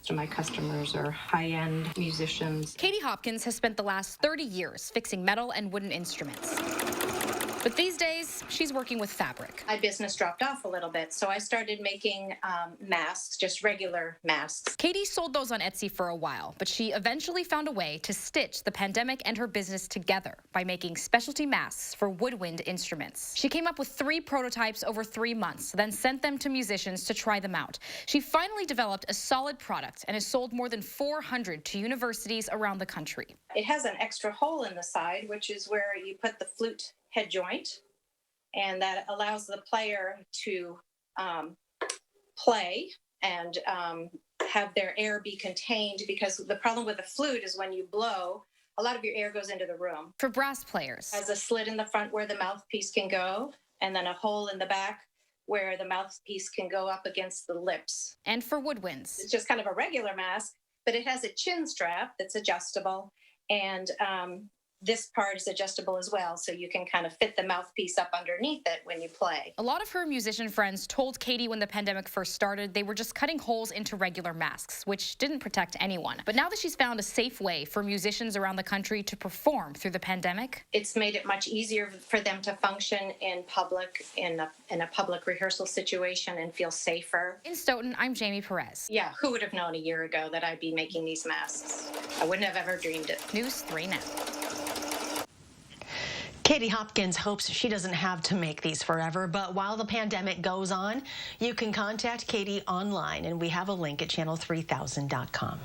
So my customers are high-end musicians. Katy Hopkins has spent the last 30 years fixing metal and wooden instruments. But these days, she's working with fabric. My business dropped off a little bit, so I started making masks, just regular masks. Katy sold those on Etsy for a while, but she eventually found a way to stitch the pandemic and her business together by making specialty masks for woodwind instruments. She came up with 3 prototypes over 3 months, then sent them to musicians to try them out. She finally developed a solid product and has sold more than 400 to universities around the country. It has an extra hole in the side, which is where you put the flute head joint, and that allows the player to play and have their air be contained, because the problem with the flute is when you blow, a lot of your air goes into the room. For brass players, It has a slit in the front where the mouthpiece can go, and then a hole in the back where the mouthpiece can go up against the lips. and for woodwinds. It's just kind of a regular mask, but it has a chin strap that's adjustable, and this part is adjustable as well, so you can kind of fit the mouthpiece up underneath it when you play. A lot of her musician friends told Katy when the pandemic first started they were just cutting holes into regular masks, which didn't protect anyone. But now that she's found a safe way for musicians around the country to perform through the pandemic, It's made it much easier for them to function in public, in a public rehearsal situation, and feel safer. in Stoughton, I'm Jamie Perez. Yeah, who would have known a year ago that I'd be making these masks? I wouldn't have ever dreamed it. News 3 Now. Katy Hopkins hopes she doesn't have to make these forever, but while the pandemic goes on, you can contact Katy online, and we have a link at channel3000.com.